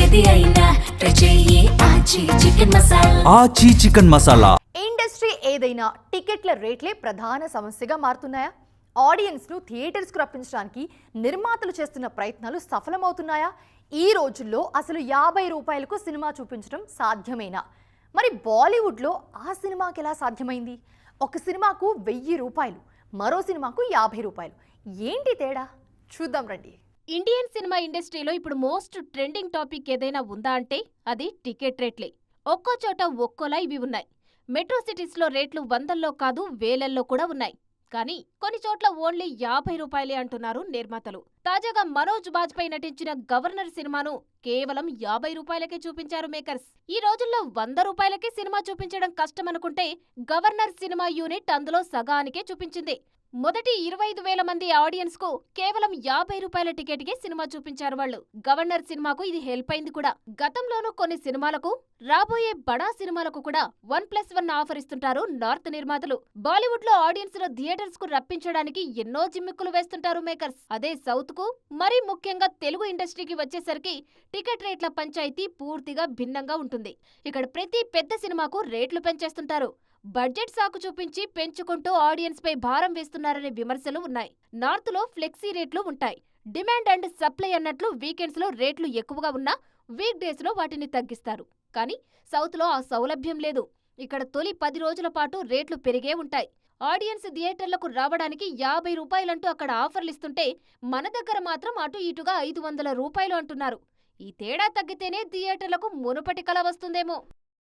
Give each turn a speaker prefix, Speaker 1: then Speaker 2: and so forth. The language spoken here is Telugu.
Speaker 1: ఏది అయినా ట్రై చెయ్యి ఆచి చికెన్ మసాలా.
Speaker 2: ఆచి చికెన్ మసాలా.
Speaker 3: ఇండస్ట్రీ ఏదైనా టికెట్ల రేట్లే ప్రధాన సమస్యగా మారుతున్నాయా? ఆడియన్స్ను థియేటర్స్కు రప్పించడానికి నిర్మాతలు చేస్తున్న ప్రయత్నాలు సఫలమవుతున్నాయా? ఈ రోజుల్లో అసలు 50 రూపాయలకు సినిమా చూపించడం సాధ్యమేనా? మరి బాలీవుడ్లో ఆ సినిమాకి ఎలా సాధ్యమైంది? ఒక సినిమాకు 1000 రూపాయలు, మరో సినిమాకు 50 రూపాయలు. ఏంటి తేడా? చూద్దాం రండి.
Speaker 4: ఇండియన్ సినిమా ఇండస్ట్రీలో ఇప్పుడు మోస్ట్ ట్రెండింగ్ టాపిక్ ఏదైనా ఉందా అంటే అది టికెట్ రేట్లే. ఒక్కో చోట ఒక్కోలా ఇవి ఉన్నాయి. మెట్రో సిటీస్లో రేట్లు వందల్లో కాదు వేలల్లో కూడా ఉన్నాయి. కానీ కొన్ని చోట్ల ఓన్లీ 50 రూపాయలే అంటున్నారు నిర్మాతలు. తాజాగా మనోజ్ బాజ్పేయి నటించిన గవర్నర్ సినిమాను కేవలం 50 రూపాయలకే చూపించారు మేకర్స్. ఈ రోజుల్లో 100 రూపాయలకే సినిమా చూపించడం కష్టమనుకుంటే గవర్నర్ సినిమా యూనిట్ అందులో సగానికే చూపించింది. మొదటి 25,000 మంది ఆడియన్స్ కు కేవలం 50 రూపాయల టికెట్కే సినిమా చూపించారు వాళ్ళు. గవర్నర్ సినిమాకు ఇది హెల్ప్ అయింది కూడా. గతంలోనూ కొన్ని సినిమాలకు, రాబోయే బడా సినిమాలకు కూడా 1+1 ఆఫర్ ఇస్తుంటారు నార్త్ నిర్మాతలు. బాలీవుడ్ లో ఆడియన్స్ లో థియేటర్స్ కు రప్పించడానికి ఎన్నో జిమ్మిక్కులు వేస్తుంటారు మేకర్స్. అదే సౌత్ కు, మరీ ముఖ్యంగా తెలుగు ఇండస్ట్రీకి వచ్చేసరికి టికెట్ రేట్ల పంచాయతీ పూర్తిగా భిన్నంగా ఉంటుంది. ఇక్కడ ప్రతి పెద్ద సినిమాకు రేట్లు పెంచేస్తుంటారు. బడ్జెట్ సాకు చూపించి పెంచుకుంటూ ఆడియన్స్ పై భారం వేస్తున్నారనే విమర్శలు ఉన్నాయి. నార్త్ లో ఫ్లెక్సీ రేట్లు ఉంటాయి. డిమాండ్ అండ్ సప్లై అన్నట్లు వీకెండ్స్ లో రేట్లు ఎక్కువగా ఉన్నా వీక్ డేస్ లో వాటిని తగ్గిస్తారు. కానీ సౌత్ లో ఆ సౌలభ్యం లేదు. ఇక్కడ తొలి 10 రోజుల పాటు రేట్లు పెరిగే ఉంటాయి. ఆడియన్స్ థియేటర్లకు రావడానికి 50 రూపాయలంటూ అక్కడ ఆఫర్లిస్తుంటే మన దగ్గర మాత్రం అటు ఇటుగా 500 రూపాయలు అంటున్నారు. ఈ తేడా తగ్గితేనే థియేటర్లకు మునుపటి కళ వస్తుందేమో.